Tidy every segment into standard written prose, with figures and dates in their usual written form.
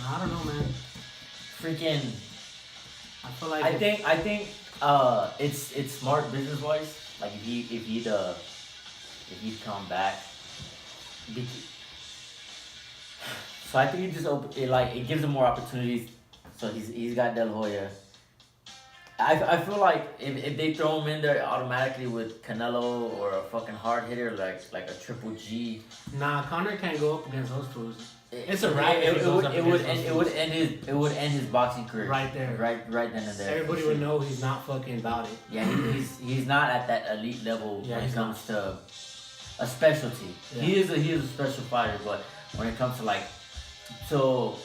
I don't know, man. Freaking. I feel like I think it's smart business wise. Like if he'd come back, be- so I think it gives him more opportunities. So he's got Del Hoya. I feel like if they throw him in there automatically with Canelo or a fucking hard hitter like a Triple G. Nah, Conor can't go up against those fools. It's a It, wrap. it would end his boxing career Right there. Right then and there. Everybody would know he's not fucking about it. Yeah, he's not at that elite level Yeah, when it he's comes to a specialty. Yeah. He is a special fighter, but when it comes to like so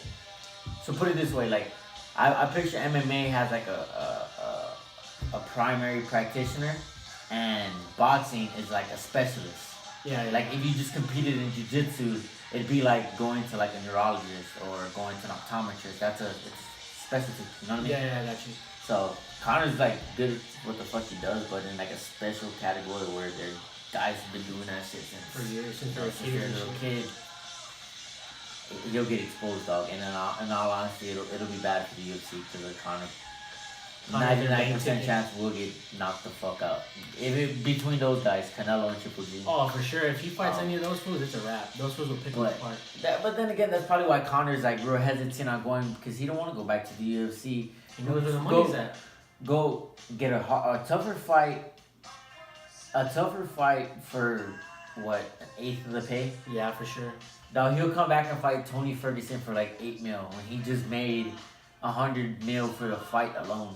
put it this way, like I picture MMA has like a primary practitioner and boxing is like a specialist. Yeah, yeah. Like if you just competed in jiu-jitsu, it'd be like going to like a neurologist or going to an optometrist. It's a specialty, you know what I mean? Yeah, I got you. So Connor's like good at what the fuck he does, but in like a special category where there's guys have been doing that shit For years, since since they're a little kid. You'll get exposed, dog. And in all honesty, it'll be bad for the UFC because Conor. 99% chance we'll get knocked the fuck out. Between those guys, Canelo and Triple G. Oh, for sure. If he fights any of those fools, it's a wrap. Those fools will pick him apart. But then again, that's probably why Conor's like real hesitant on going because he don't want to go back to the UFC. He knows where the money's at. Go get a tougher fight. A tougher fight for what, an eighth of the pay? Yeah, for sure. Now he'll come back and fight Tony Ferguson for like $8 million when he just made $100 million for the fight alone,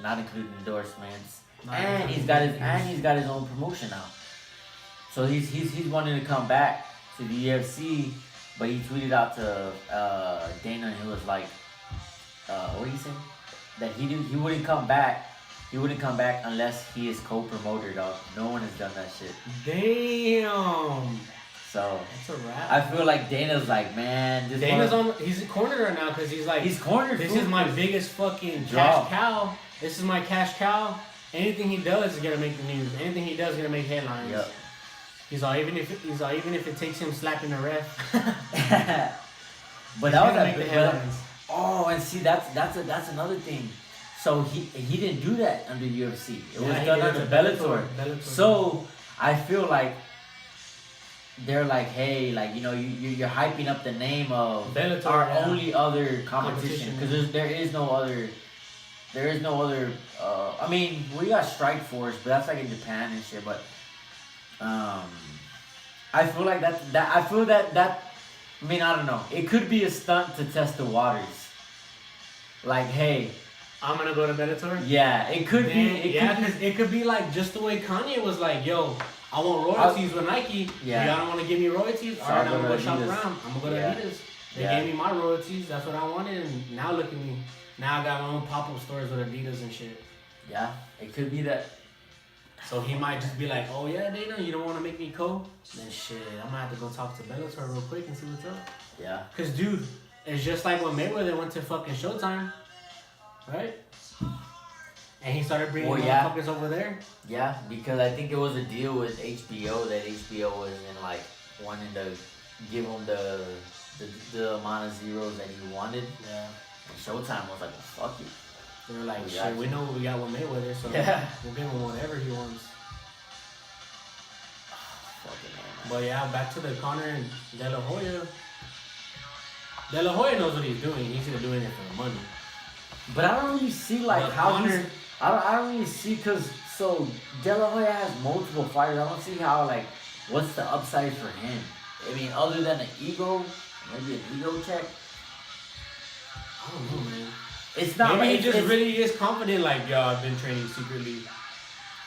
not including endorsements. And he's got his own promotion now. So he's wanting to come back to the UFC, but he tweeted out to Dana and he was like, what did he say? That he wouldn't come back. He wouldn't come back unless he is co-promoter, dog. No one has done that shit. Damn. So that's a wrap. I feel like Dana's like, man. He's cornered right now because he's like, he's cornered. This is my biggest fucking cash cow. This is my cash cow. Anything he does is gonna make the news. Anything he does is gonna make headlines. Yep. Even if it takes him slapping the ref. But that was make the headlines. Oh, and see that's another thing. So he didn't do that under UFC. It was done under Bellator. So I feel like they're like, hey, like you're hyping up the name of Bellator, our only other competition because there is no other. I mean, we got Strike Force, but that's like in Japan and shit. But I feel like that. I feel that. I mean, I don't know. It could be a stunt to test the waters. Like, hey, I'm gonna go to Bellator. Yeah, it could be. It could be like just the way Kanye was like, yo, I want royalties with Nike. Yeah. Y'all don't want to give me royalties. All right, I'm gonna go shop around. I'm gonna go to Adidas. They Yeah. gave me my royalties. That's what I wanted. And now look at me. Now I got my own pop-up stores with Adidas and shit. Yeah, it could be that. So he might just be like, oh yeah, Dana, you don't want to make me co? Then shit, I'm gonna have to go talk to Bellator real quick and see what's up. Yeah. Cause dude, it's just like when Mayweather went to fucking Showtime, right? And he started bringing motherfuckers over there. Yeah, because I think it was a deal with HBO that HBO was in like wanting to give him the amount of zeros that he wanted. Yeah. And Showtime was like, well, fuck you. They were like, shit, we know what we got with Mayweather, so we'll give him whatever he wants. Fucking man. But yeah, back to the Conor and De La Hoya. De La Hoya knows what he's doing. He's gonna do it for the money. But I don't really see like how Conor. I don't really see because so De La Hoya has multiple fighters. I don't see how like what's the upside for him. I mean, other than an ego, maybe an ego check. I don't know, man. It's not. Maybe he just really is confident. Like, yo, I've been training secretly.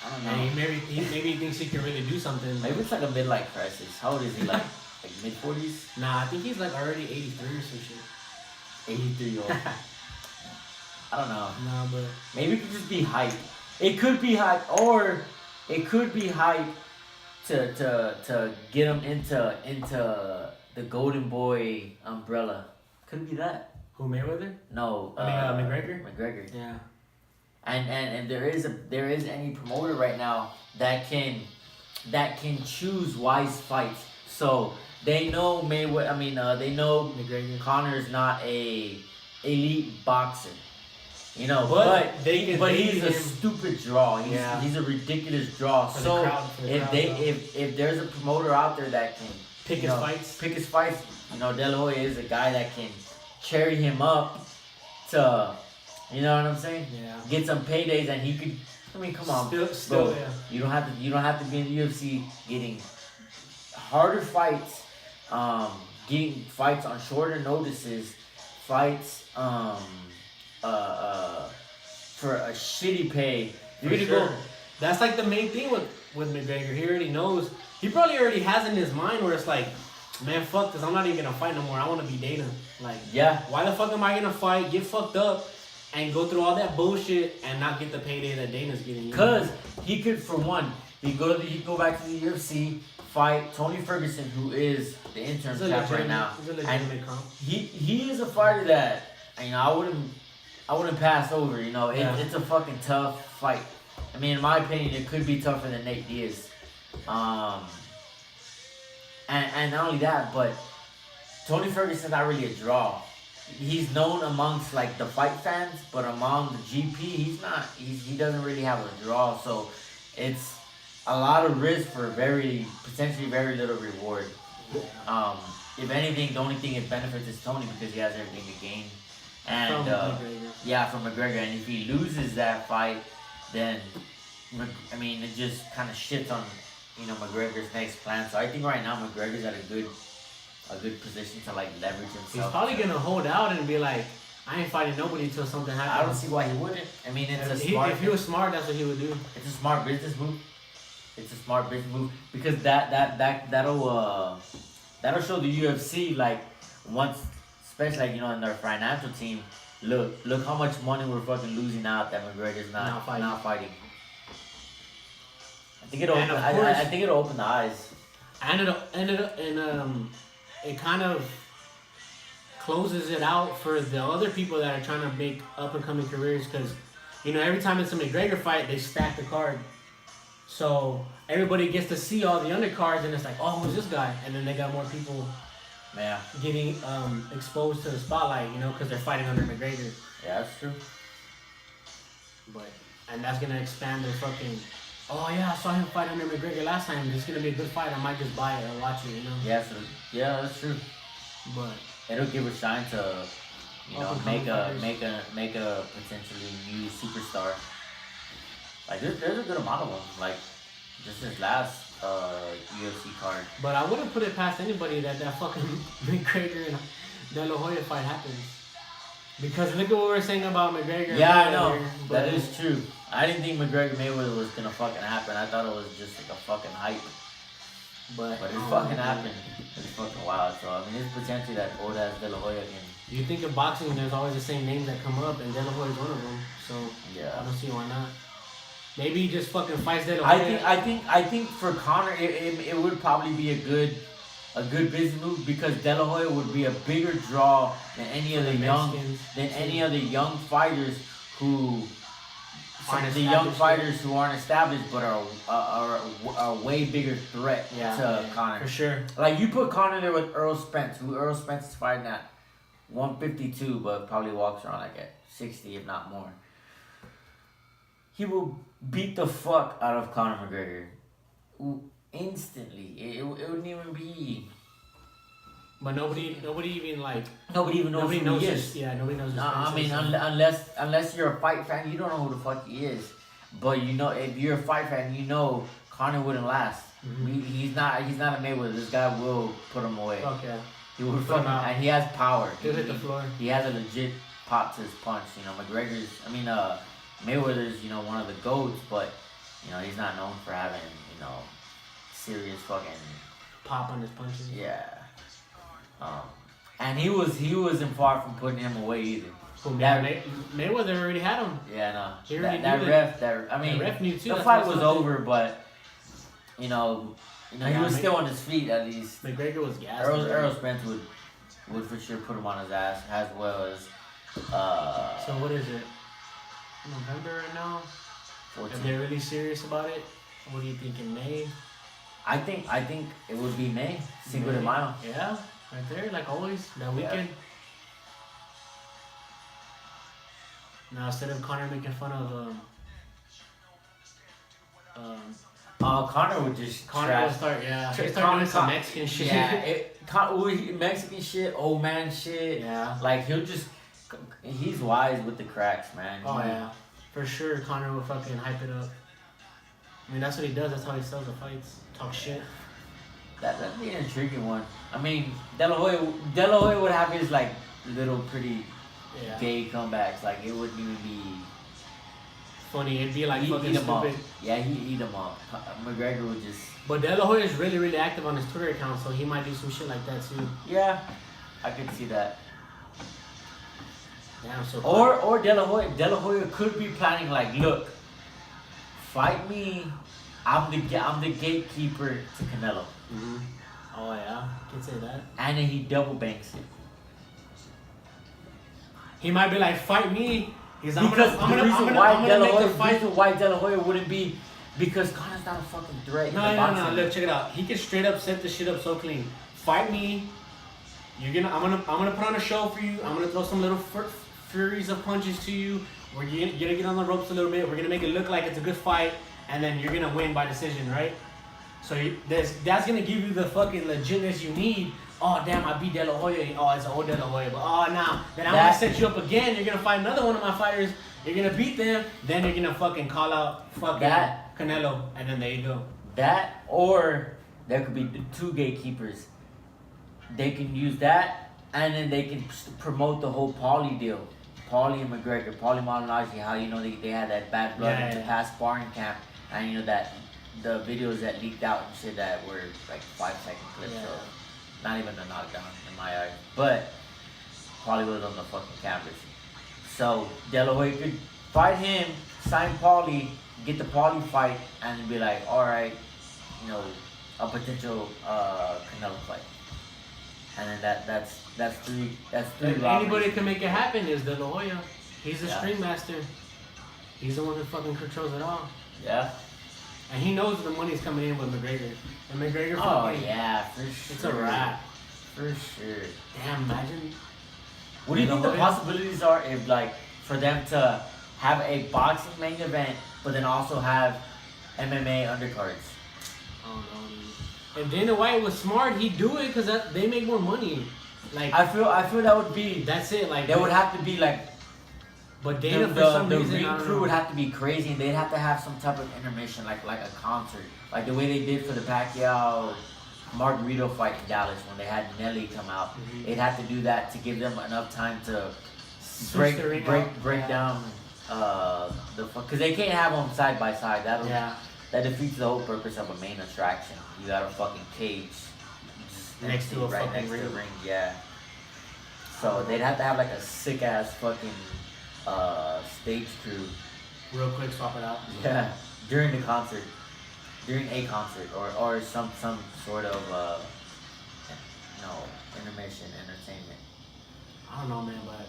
I don't know. And maybe he thinks he can really do something. Maybe it's like a midlife crisis. How old is he? Like mid-40s? Nah, I think he's like already 83 or some shit. 83-year-old. I don't know. Nah, but maybe it could just be hype. It could be hype, or it could be hype to get him into the Golden Boy umbrella. Could be that. Who, Mayweather? No. I mean, McGregor? McGregor. Yeah. And there is any promoter right now that can choose wise fights. So they know Mayweather. They know McGregor. Conor is not a elite boxer. You know, But he's a stupid draw. He's a ridiculous draw. For So the crowd, if there's a promoter out there that can pick his fights, you know, De La Hoya is a guy that can carry him up to, you know what I'm saying? Yeah. Get some paydays, and he could. I mean, come on, still, bro. yeah. You don't have to be in the UFC getting harder fights, getting fights on shorter notices, fights for a shitty pay. You're gonna go. That's like the main thing with McGregor. He already knows. He probably already has in his mind where it's like, man, fuck this. I'm not even gonna fight no more. I want to be Dana. Like, yeah. Why the fuck am I gonna fight? Get fucked up. And go through all that bullshit and not get the payday that Dana's getting. Because he could, for one, he go back to the UFC, fight Tony Ferguson, who is the interim champ right now. He's a legitimate comp. He is a fighter that, you know, I wouldn't pass over. You know, it's a fucking tough fight. I mean, in my opinion, it could be tougher than Nate Diaz. And not only that, but Tony Ferguson's not really a draw. He's known amongst like the fight fans, but among the GP, he's not. He doesn't really have a draw, so it's a lot of risk for potentially very little reward. If anything, the only thing it benefits is Tony because he has everything to gain. And from McGregor. And if he loses that fight, then I mean it just kind of shits on McGregor's next plan. So I think right now McGregor's at a good position to like leverage himself. He's probably gonna hold out and be like, I ain't fighting nobody until something happens. I don't see why he wouldn't. I mean, if he was smart, that's what he would do. It's a smart business move. Because that'll show the UFC like once, especially like in their financial team. Look how much money we're fucking losing out that McGregor's not fighting. I think it'll open the eyes. And it kind of closes it out for the other people that are trying to make up and coming careers because, every time it's a McGregor fight, they stack the card. So everybody gets to see all the undercards and it's like, oh, who's this guy? And then they got more people getting exposed to the spotlight, because they're fighting under McGregor. Yeah, that's true. And that's going to expand their fucking... Oh yeah, I saw him fight under McGregor last time. It's gonna be a good fight. I might just buy it or watch it, Yeah, that's true. But it'll give a shine to, make a potentially new superstar. Like there's a good amount of them. Like just his last UFC card. But I wouldn't put it past anybody that fucking McGregor and De La Hoya fight happens. Because look at what we were saying about McGregor. Yeah, I know. That is true. I didn't think McGregor Mayweather was gonna fucking happen. I thought it was just like a fucking hype. But it fucking happened. It's fucking wild. So I mean, it's potentially that old ass De La Hoya can. You think of boxing, there's always the same names that come up, and De La Hoya is one of them. So yeah, I don't see why not. Maybe he just fucking fights De La Hoya. I think for Conor, it would probably be a good business move because De La Hoya would be a bigger draw than any of the young fighters who. Fighters who aren't established but are a way bigger threat to Conor. For sure. Like you put Conor there with Earl Spence, who Earl Spence is fighting at 152, but probably walks around like at 60, if not more. He will beat the fuck out of Conor McGregor instantly. It wouldn't even be. But nobody even knows who he is. Yeah, nobody knows. I mean, unless you're a fight fan, you don't know who the fuck he is. But if you're a fight fan, Conor wouldn't last. Mm-hmm. He's not a Mayweather. This guy will put him away. Okay. He will fuck him out. And he has power. He'll hit the floor. He has a legit pop to his punch. Mayweather's one of the GOATs, but he's not known for having serious fucking pop on his punches. Yeah. And he wasn't far from putting him away either. Mayweather already had him. Yeah, no. He the ref knew too. The fight was over, but he was still on his feet at least. McGregor was gassed. Earl Spence would for sure put him on his ass as well as. So what is it? November right now. 14. If they're really serious about it, what do you think in May? I think it would be May, Cinco de Mayo. Yeah, right there, like always, that weekend. Now instead of Conor making fun of Conor would just Conor will start doing some Mexican shit. Yeah, Mexican shit, old man shit. Yeah. Like he's wise with the cracks, man. Oh yeah, for sure. Conor will fucking hype it up. I mean, that's what he does. That's how he sells the fights. Talk shit. That'd be an intriguing one. I mean, De La Hoya would have his like little pretty gay comebacks. Like it wouldn't even be funny. It'd be like fucking eat him stupid. Up. Yeah, he'd eat him up. McGregor would just. But De La Hoya is really, really active on his Twitter account, so he might do some shit like that too. Yeah, I could see that. Damn, so. Or De La Hoya could be planning like, look, fight me. I'm the gatekeeper to Canelo. Mm-hmm. Oh yeah, you can say that. And then he double banks it. He might be like, fight me. Because the reason why De La Hoya wouldn't be, because Conor's not a fucking threat. No. Look, check it out. He can straight up set the shit up so clean. Fight me. I'm gonna put on a show for you. I'm gonna throw some little furies of punches to you. You're gonna get on the ropes a little bit. We're gonna make it look like it's a good fight, and then you're gonna win by decision, right? So that's gonna give you the fucking legitness you need. Oh damn, I beat De La Hoya. Oh, it's an old De La Hoya. But nah. Then I'm gonna set you up again. You're gonna fight another one of my fighters. You're gonna beat them. Then you're gonna fucking call out fucking Canelo, and then there you go. That, or there could be the two gatekeepers. They can use that, and then they can promote the whole Paulie deal. Paulie and McGregor, Paulie Malignaggi, how they had that bad blood in the past sparring camp, and you know that the videos that leaked out and shit that were like 5-second clips of not even a knockdown in my eyes, but Paulie was on the fucking canvas. So De La Hoya could fight him, sign Paulie, get the Paulie fight, and be like, all right, you know, a potential Canelo fight. And then that's three. If anybody can make it happen is De La Hoya. He's the stream master. He's the one who fucking controls it all. Yeah. And he knows the money's coming in with McGregor. And McGregor fucking. Oh yeah, for sure. It's a wrap. For sure. Damn, imagine. What do you think the possibilities are if like for them to have a boxing main event, but then also have MMA undercards? Oh no. If Dana White was smart, he'd do it because they make more money. Like I feel that would be. That's it. Like there would have to be like. But Dana for some reason, the ring crew would have to be crazy, and they'd have to have some type of intermission, like a concert, like the way they did for the Pacquiao Margarito fight in Dallas when they had Nelly come out. Mm-hmm. They'd have to do that to give them enough time to break down the because they can't have them side by side. That defeats the whole purpose of a main attraction. You got a fucking cage next to a fucking ring. Yeah. So they'd have to have like a sick ass fucking stage crew. Real quick, swap it out. Yeah. During a concert, or some sort of intermission entertainment. I don't know, man, but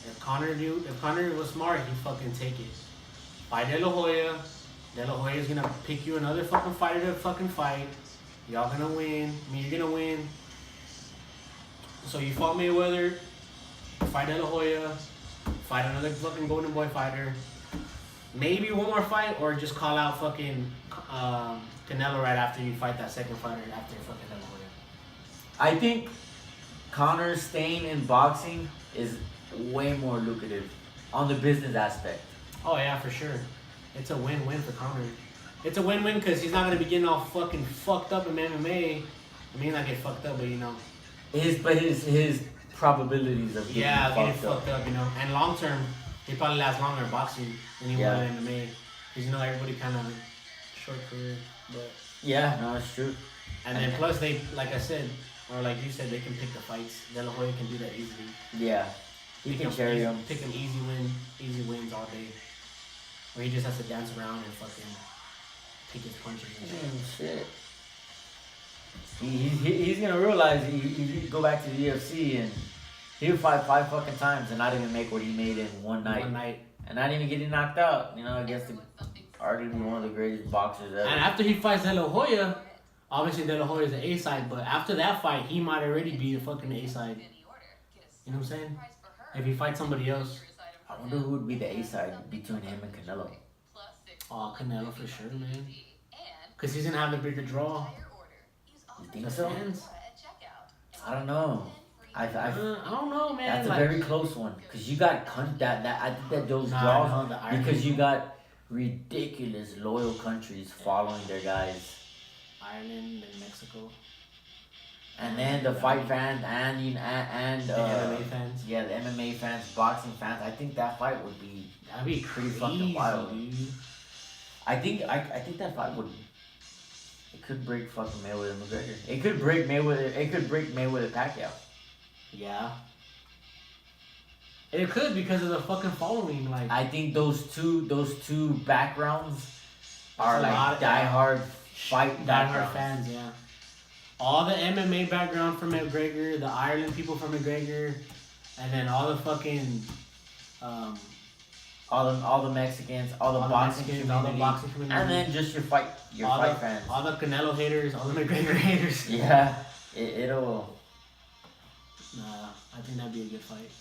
if Conor was smart, he'd fucking take it. By De La Hoya. De La Hoya's gonna pick you another fucking fighter to fucking fight. Y'all gonna win. I mean, you're gonna win. So you fought Mayweather, fight De La Hoya, fight another fucking Golden Boy fighter. Maybe one more fight, or just call out fucking Canelo right after you fight that second fighter after fucking De La Hoya. I think Conor staying in boxing is way more lucrative on the business aspect. Oh yeah, for sure. It's a win-win for Conor. It's a win-win because he's not gonna be getting all fucking fucked up in MMA. I mean, not get fucked up, but you know. His probabilities of getting fucked up, you know. And long term, he probably lasts longer in boxing than he would in MMA. Because you know everybody kind of short career, but. Yeah, no, it's true. And then plus they, like I said, or like you said, they can pick the fights. De La Hoya can do that easily. Yeah, he can carry them. Pick him easy wins all day. Where he just has to dance around and fucking take his punches and shit. He's gonna realize he go back to the UFC and he'll fight 5 fucking times and not even make what he made in one night. And not even getting knocked out, you know, against arguably one of the greatest boxers ever. And after he fights De La Hoya, obviously De La Hoya is the A side, but after that fight, he might already be the fucking A side. You know what I'm saying? If he fights somebody else. I wonder who would be the A side between him and Canelo. Oh, Canelo for sure, man. Because he's going to have the bigger draw. You think so? Fans. I don't know. I don't know, man. That's a very close one. Because you got that I think that those draws because you got ridiculous loyal countries following their guys. Ireland and Mexico. And then the fight fans and the MMA fans. Yeah, the MMA fans, boxing fans. I think that fight would be that'd be pretty crazy, fucking wild. Dude. I think that fight would. It could break fucking Mayweather McGregor. It could break Mayweather. It could break Mayweather Pacquiao. Yeah. It could because of the fucking following. Like I think those two backgrounds are like diehard fans. Yeah. All the MMA background from McGregor, the Ireland people from McGregor, and then all the fucking, all the Mexicans, all the boxing community, and then just your fight fans, all the Canelo haters, all the McGregor haters. Yeah, it'll. Nah, I think that'd be a good fight.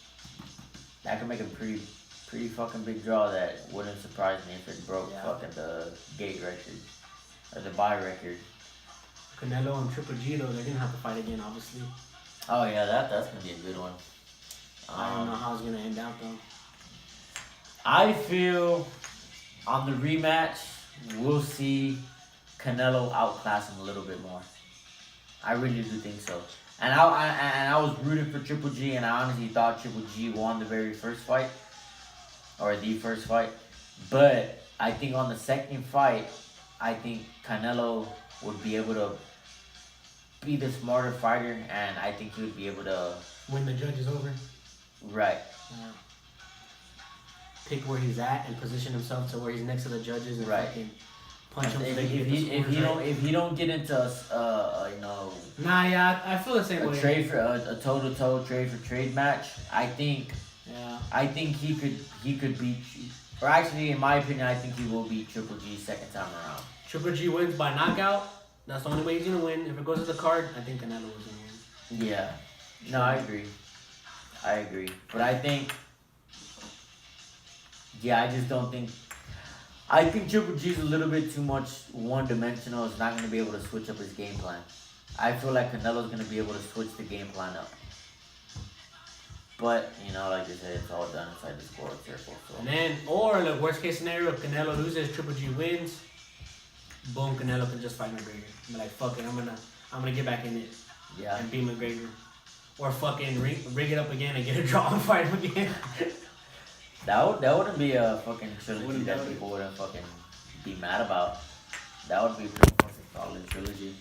That could make a pretty fucking big draw. That wouldn't surprise me if it broke fucking the gate record or the buy record. Canelo and Triple G though, they're gonna have to fight again, obviously. Oh yeah, that's gonna be a good one. I don't know how it's gonna end out though. I feel on the rematch we'll see Canelo outclass him a little bit more. I really do think so. And I was rooting for Triple G, and I honestly thought Triple G won the very first fight, or the first fight. But I think on the second fight, I think Canelo would be able to be the smarter fighter, and I think he would be able to win the judges over. Right. Yeah. Pick where he's at and position himself to where he's next to the judges and fucking punch him. If he don't get into Nah, yeah, I feel the same way. A toe-to-toe trade match, I think. Yeah. I think he could beat. Or actually, in my opinion, I think he will beat Triple G second time around. Triple G wins by knockout. That's the only way he's gonna win. If it goes to the card, I think Canelo was gonna win. Yeah. No, I agree. But I think. Yeah, I just don't think. I think Triple G's a little bit too much one-dimensional. Is not going to be able to switch up his game plan. I feel like Canelo's going to be able to switch the game plan up. But, like I said, it's all done inside the squad circle. So. And then, or the worst-case scenario, if Canelo loses, Triple G wins, boom, Canelo can just fight McGregor. Be like, fuck it, I'm gonna get back in it. Yeah. And beat McGregor. Or fucking rig it up again and get a draw and fight him again. That wouldn't be a fucking trilogy that people wouldn't fucking be mad about. That would be a pretty fucking solid trilogy.